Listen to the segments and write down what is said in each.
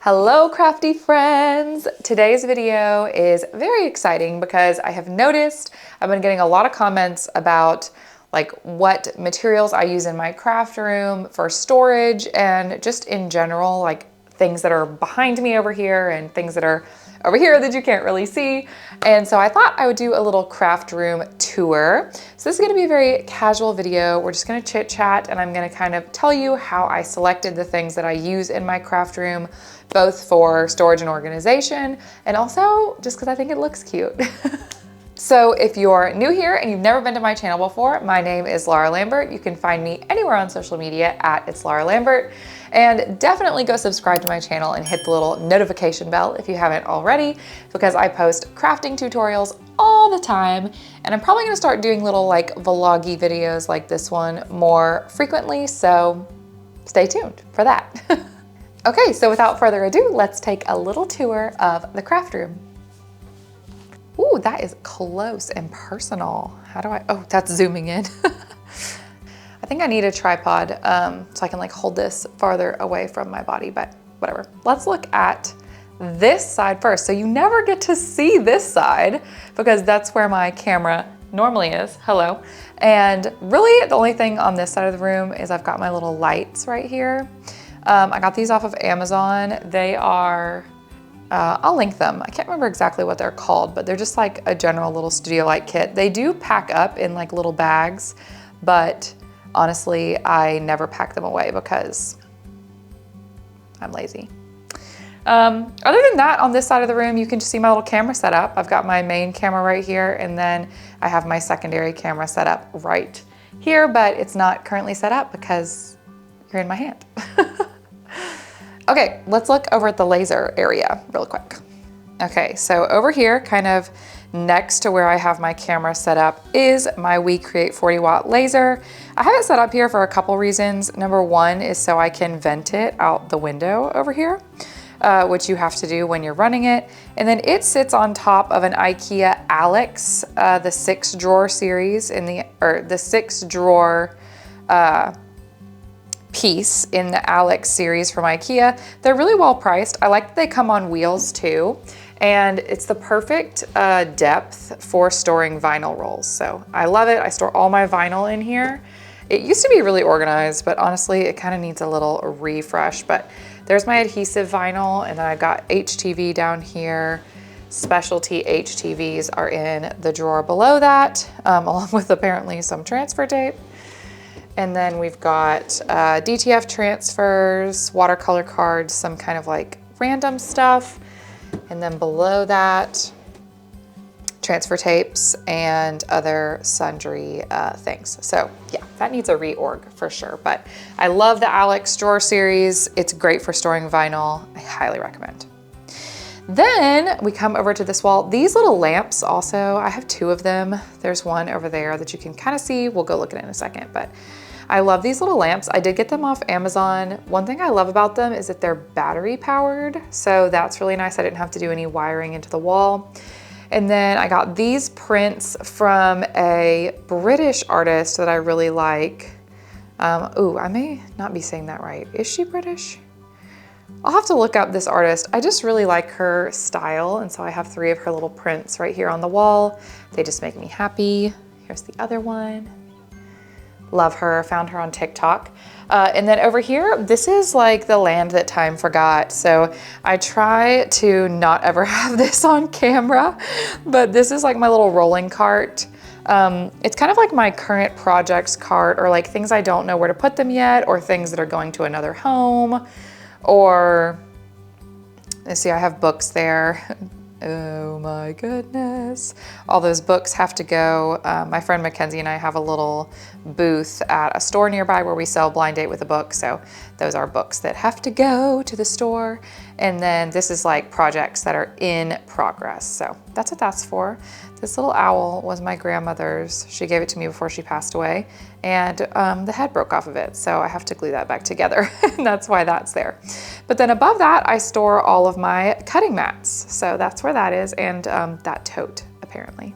Hello crafty friends! Today's video is very exciting because I have noticed I've been getting a lot of comments about like what materials I use in my craft room for storage and just in general, like things that are behind me over here and things that are over here that you can't really see. And so I thought I would do a little craft room tour. So this is gonna be a very casual video. We're just gonna chit chat and I'm gonna kind of tell you how I selected the things that I use in my craft room, both for storage and organization, and also just because I think it looks cute. So if you're new here and you've never been to my channel before, my name is Laura Lambert. You can find me anywhere on social media at It's Laura Lambert. And definitely go subscribe to my channel and hit the little notification bell if you haven't already, because I post crafting tutorials all the time. And I'm probably gonna start doing little like vloggy videos like this one more frequently, so stay tuned for that. Okay, so without further ado, let's take a little tour of the craft room. Ooh, that is close and personal. How do I, oh, that's zooming in. I think I need a tripod so I can like hold this farther away from my body, but whatever. Let's look at this side first. So you never get to see this side because that's where my camera normally is. Hello. And really the only thing on this side of the room is I've got my little lights right here. I got these off of Amazon. They are, I'll link them. I can't remember exactly what they're called, but they're just like a general little studio light kit. They do pack up in like little bags, but honestly, I never pack them away because I'm lazy. Other than that, on this side of the room, you can just see my little camera setup. I've got my main camera right here, and then I have my secondary camera set up right here, but it's not currently set up because you're in my hand. Okay, let's look over at the laser area real quick. Okay, so over here, kind of next to where I have my camera set up is my WeCreate 40-watt laser. I have it set up here for a couple reasons. Number one is so I can vent it out the window over here, which you have to do when you're running it. And then it sits on top of an IKEA Alex, the 6-drawer series in the 6-drawer piece in the Alex series from IKEA. They're really well priced. I like that they come on wheels too. And it's the perfect depth for storing vinyl rolls. So I love it. I store all my vinyl in here. It used to be really organized, but honestly, it kind of needs a little refresh. But there's my adhesive vinyl, and then I've got HTV down here. Specialty HTVs are in the drawer below that, along with apparently some transfer tape. And then we've got DTF transfers, watercolor cards, some kind of like random stuff. And then below that, transfer tapes and other sundry things. So yeah, that needs a reorg for sure. But I love the Alex drawer series. It's great for storing vinyl. I highly recommend. Then we come over to this wall. These little lamps also, I have 2 of them. There's one over there that you can kind of see. We'll go look at it in a second, but I love these little lamps. I did get them off Amazon. One thing I love about them is that they're battery powered. So that's really nice. I didn't have to do any wiring into the wall. And then I got these prints from a British artist that I really like. Ooh, I may not be saying that right. Is she British? I'll have to look up this artist. I just really like her style. And so I have 3 of her little prints right here on the wall. They just make me happy. Here's the other one. Love her, found her on TikTok. And then over here, this is like the land that time forgot. So I try to not ever have this on camera, but this is like my little rolling cart. It's kind of like my current projects cart, or like things I don't know where to put them yet, or things that are going to another home, or let's see, I have books there. Oh my goodness. All those books have to go. My friend Mackenzie and I have a little booth at a store nearby where we sell Blind Date with a Book. So those are books that have to go to the store. And then this is like projects that are in progress. So that's what that's for. This little owl was my grandmother's. She gave it to me before she passed away, and the head broke off of it. So I have to glue that back together, and that's why that's there. But then above that, I store all of my cutting mats. So that's where that is, and that tote, apparently.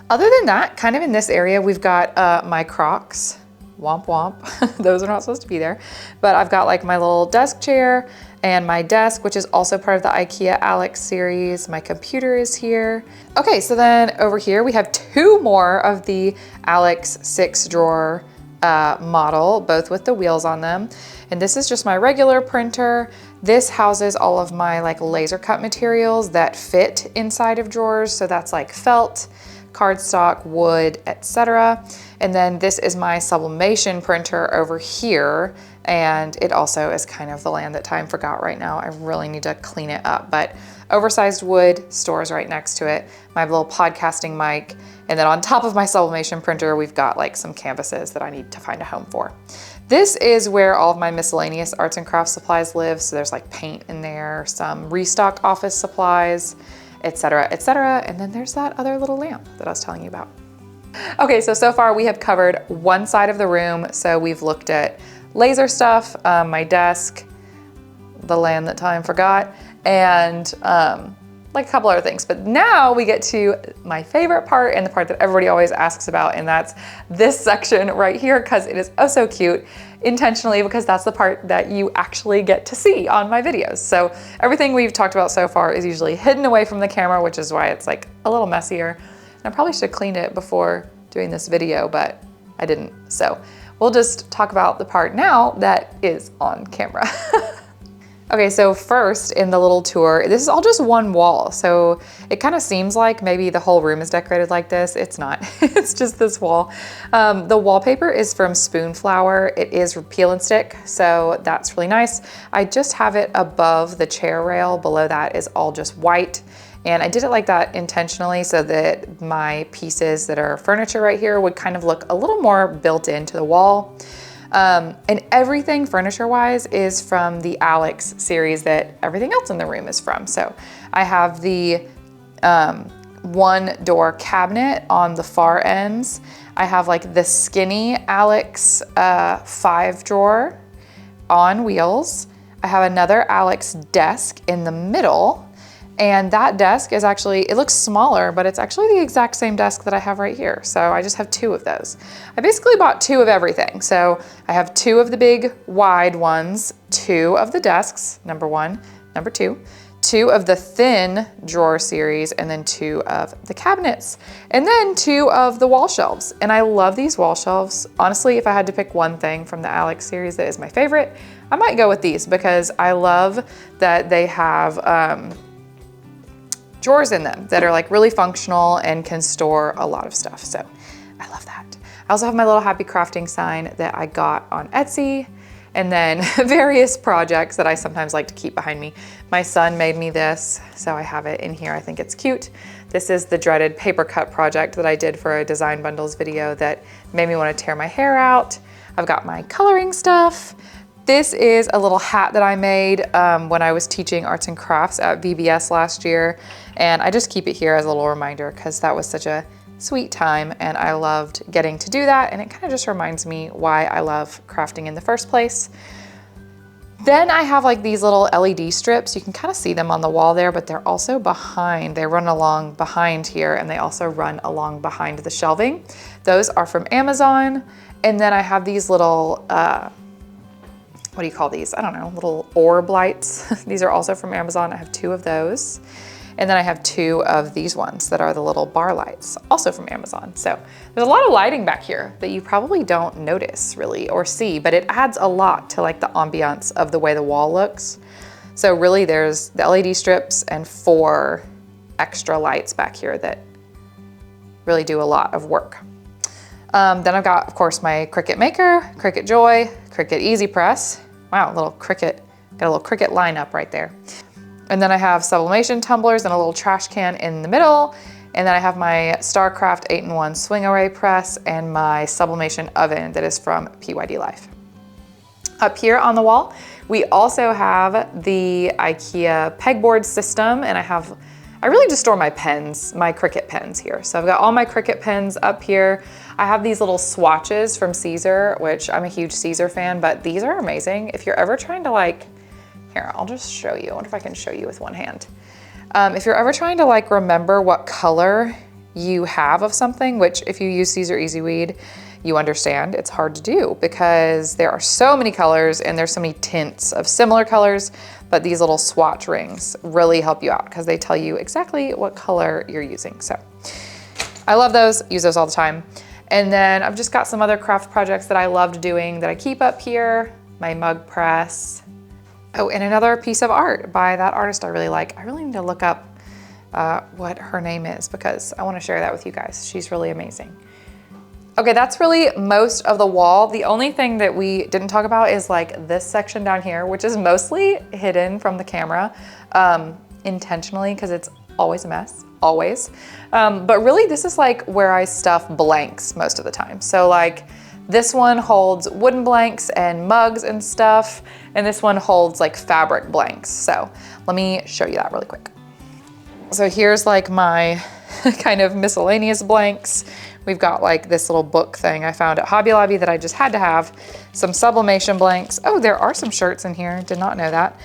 Other than that, kind of in this area, we've got my Crocs. Womp womp. Those are not supposed to be there. But I've got like my little desk chair, and my desk, which is also part of the IKEA Alex series. My computer is here. Okay, so then over here we have 2 more of the Alex 6-drawer model, both with the wheels on them. And this is just my regular printer. This houses all of my like laser cut materials that fit inside of drawers. So that's like felt, cardstock, wood, etc. And then this is my sublimation printer over here. And it also is kind of the land that time forgot right now. I really need to clean it up, but oversized wood stores right next to it. My little podcasting mic. And then on top of my sublimation printer, we've got like some canvases that I need to find a home for. This is where all of my miscellaneous arts and crafts supplies live. So there's like paint in there, some restock office supplies, etc., etc. And then there's that other little lamp that I was telling you about. Okay, so far we have covered one side of the room. So we've looked at laser stuff, my desk, the land that time forgot, and like a couple other things. But now we get to my favorite part and the part that everybody always asks about, and that's this section right here, because it is oh so cute, intentionally, because that's the part that you actually get to see on my videos. So everything we've talked about so far is usually hidden away from the camera, which is why it's like a little messier. And I probably should have cleaned it before doing this video, but I didn't. So we'll just talk about the part now that is on camera. Okay, so first in the little tour, this is all just one wall. So it kind of seems like maybe the whole room is decorated like this. It's not, it's just this wall. The wallpaper is from Spoonflower. It is peel and stick, so that's really nice. I just have it above the chair rail. Below that is all just white. And I did it like that intentionally so that my pieces that are furniture right here would kind of look a little more built into the wall. And everything furniture-wise is from the Alex series that everything else in the room is from. So I have the 1-door cabinet on the far ends. I have like the skinny Alex 5-drawer on wheels. I have another Alex desk in the middle. And that desk is actually, it looks smaller, but it's actually the exact same desk that I have right here. So I just have 2 of those. I basically bought 2 of everything. So I have 2 of the big wide ones, 2 of the desks, number 1, number 2, 2 of the thin drawer series, and then 2 of the cabinets, and then 2 of the wall shelves. And I love these wall shelves. Honestly, if I had to pick one thing from the Alex series that is my favorite, I might go with these because I love that they have, drawers in them that are like really functional and can store a lot of stuff. So I love that. I also have my little happy crafting sign that I got on Etsy, and then various projects that I sometimes like to keep behind me. My son made me this, so I have it in here. I think it's cute. This is the dreaded paper cut project that I did for a design bundles video that made me want to tear my hair out. I've got my coloring stuff. This is a little hat that I made when I was teaching arts and crafts at VBS last year. And I just keep it here as a little reminder because that was such a sweet time and I loved getting to do that. And it kind of just reminds me why I love crafting in the first place. Then I have like these little LED strips. You can kind of see them on the wall there, but they're also behind. They run along behind here and they also run along behind the shelving. Those are from Amazon. And then I have these little, what do you call these? I don't know, little orb lights. These are also from Amazon. I have 2 of those. And then I have 2 of these ones that are the little bar lights, also from Amazon. So there's a lot of lighting back here that you probably don't notice really or see, but it adds a lot to like the ambiance of the way the wall looks. So really there's the LED strips and 4 extra lights back here that really do a lot of work. Then I've got, of course, my Cricut Maker, Cricut Joy, Cricut Easy Press. Wow, got a little Cricut lineup right there. And then I have sublimation tumblers and a little trash can in the middle. And then I have my StarCraft 8-in-1 swing array press and my sublimation oven that is from PYD Life. Up here on the wall, we also have the IKEA pegboard system, and I really just store my pens, my Cricut pens here. So I've got all my Cricut pens up here. I have these little swatches from Caesar, which I'm a huge Caesar fan, but these are amazing. If you're ever trying to like, here, I'll just show you. I wonder if I can show you with one hand. If you're ever trying to like remember what color you have of something, which if you use Caesar Easy Weed, you understand it's hard to do because there are so many colors and there's so many tints of similar colors, but these little swatch rings really help you out because they tell you exactly what color you're using. So I love those, use those all the time. And then I've just got some other craft projects that I loved doing that I keep up here, my mug press. Oh, and another piece of art by that artist I really like. I really need to look up what her name is because I want to share that with you guys. She's really amazing. Okay, that's really most of the wall. The only thing that we didn't talk about is like this section down here, which is mostly hidden from the camera intentionally because it's always a mess, always. But really this is like where I stuff blanks most of the time. So like this one holds wooden blanks and mugs and stuff, and this one holds like fabric blanks. So let me show you that really quick. So here's like my kind of miscellaneous blanks. We've got like this little book thing I found at Hobby Lobby that I just had to have. Some sublimation blanks. Oh, there are some shirts in here. Did not know that.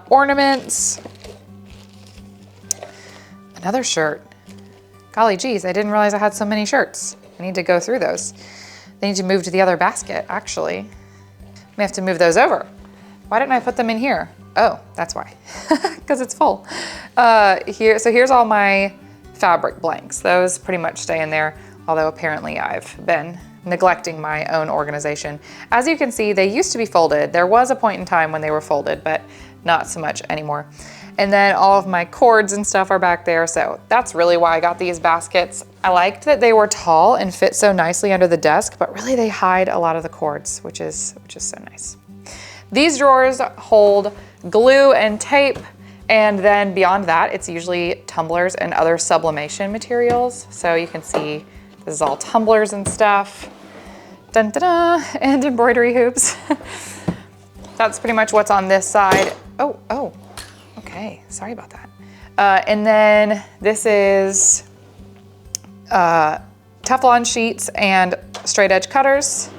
Ornaments. Another shirt. Golly geez, I didn't realize I had so many shirts. I need to go through those. They need to move to the other basket, actually. I may have to move those over. Why didn't I put them in here? Oh, that's why, because it's full. So here's all my fabric blanks. Those pretty much stay in there, although apparently I've been neglecting my own organization. As you can see, they used to be folded. There was a point in time when they were folded, but not so much anymore. And then all of my cords and stuff are back there. So that's really why I got these baskets. I liked that they were tall and fit so nicely under the desk, but really they hide a lot of the cords, which is so nice. These drawers hold glue and tape, and then beyond that, it's usually tumblers and other sublimation materials. So you can see this is all tumblers and stuff. Dun, dun, dun, and embroidery hoops. That's pretty much what's on this side. Oh, okay, sorry about that. And then this is Teflon sheets and straight edge cutters.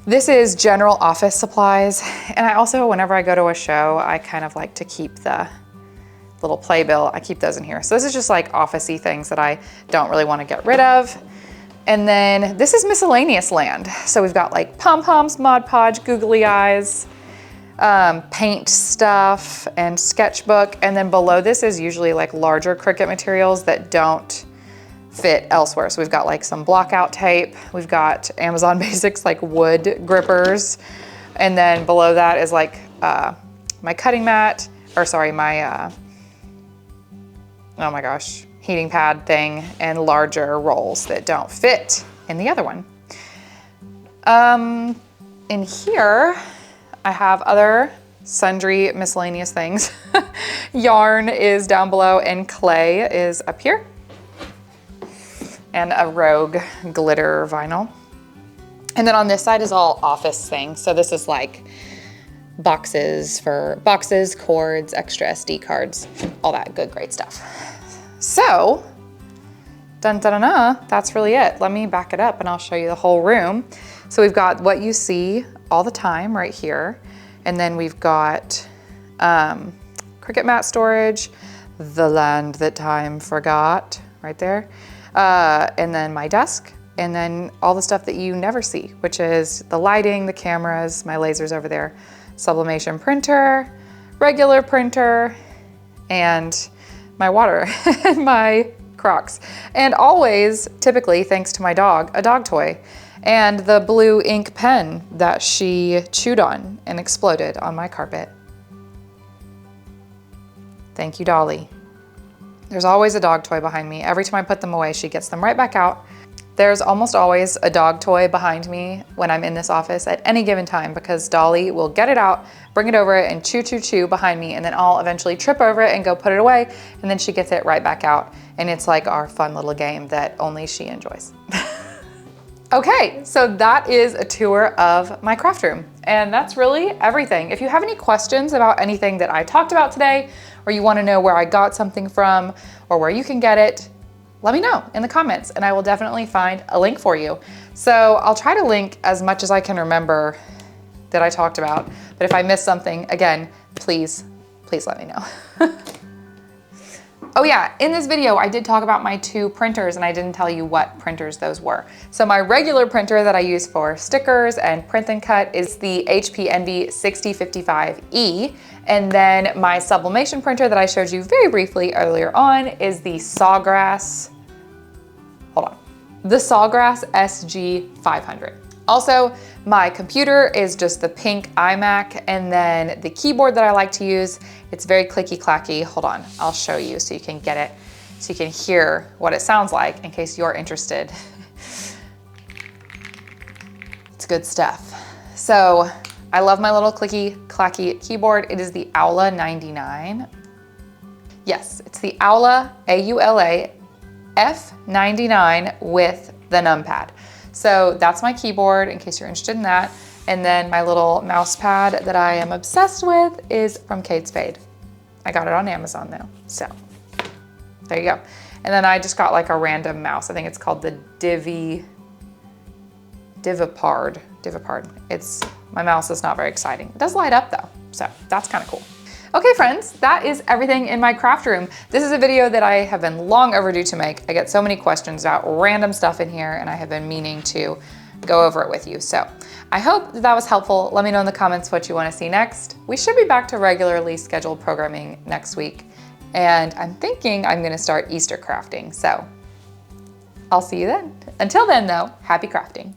This is general office supplies. And I also, whenever I go to a show, I kind of like to keep the little playbill. I keep those in here. So this is just like office-y things that I don't really want to get rid of. And then this is miscellaneous land. So we've got like pom-poms, Mod Podge, googly eyes, paint stuff, and sketchbook. And then below this is usually like larger Cricut materials that don't fit elsewhere. So we've got like some blockout tape. We've got Amazon Basics like wood grippers. And then below that is like my cutting mat, or sorry, my, oh my gosh, heating pad thing, and larger rolls that don't fit in the other one. In here, I have other sundry miscellaneous things. Yarn is down below and clay is up here. And a Rogue glitter vinyl. And then on this side is all office things. So this is like boxes, cords, extra SD cards, all that good, great stuff. So, dun dun dun dun, that's really it. Let me back it up and I'll show you the whole room. So we've got what you see all the time right here. And then we've got Cricut mat storage, the land that time forgot, right there. And then my desk, and then all the stuff that you never see, which is the lighting, the cameras, my lasers over there, sublimation printer, regular printer, and my water and my Crocs. And always, typically, thanks to my dog, a dog toy, and the blue ink pen that she chewed on and exploded on my carpet. Thank you, Dolly. There's always a dog toy behind me. Every time I put them away, she gets them right back out. There's almost always a dog toy behind me when I'm in this office at any given time because Dolly will get it out, bring it over and chew, chew, chew behind me, and then I'll eventually trip over it and go put it away, and then she gets it right back out. And it's like our fun little game that only she enjoys. Okay, so that is a tour of my craft room. And that's really everything. If you have any questions about anything that I talked about today, or you wanna know where I got something from, or where you can get it, let me know in the comments and I will definitely find a link for you. So I'll try to link as much as I can remember that I talked about, but if I miss something, again, please let me know. Oh yeah, in this video, I did talk about my 2 printers and I didn't tell you what printers those were. So my regular printer that I use for stickers and print and cut is the HP Envy 6055E. And then my sublimation printer that I showed you very briefly earlier on is the Sawgrass, the Sawgrass SG500. Also, my computer is just the pink iMac, and then the keyboard that I like to use, it's very clicky clacky. Hold on, I'll show you so you can get it, so you can hear what it sounds like in case you're interested. It's good stuff. So I love my little clicky clacky keyboard. It is the Aula 99. Yes, it's the Aula, A-U-L-A, F99 with the numpad. So that's my keyboard in case you're interested in that. And then my little mouse pad that I am obsessed with is from Kate Spade. I got it on Amazon though, so there you go. And then I just got like a random mouse. I think it's called the Divipard. My mouse is not very exciting. It does light up though, so that's kind of cool. Okay friends, that is everything in my craft room. This is a video that I have been long overdue to make. I get so many questions about random stuff in here and I have been meaning to go over it with you. So I hope that was helpful. Let me know in the comments what you want to see next. We should be back to regularly scheduled programming next week. And I'm thinking I'm going to start Easter crafting. So I'll see you then. Until then though, happy crafting.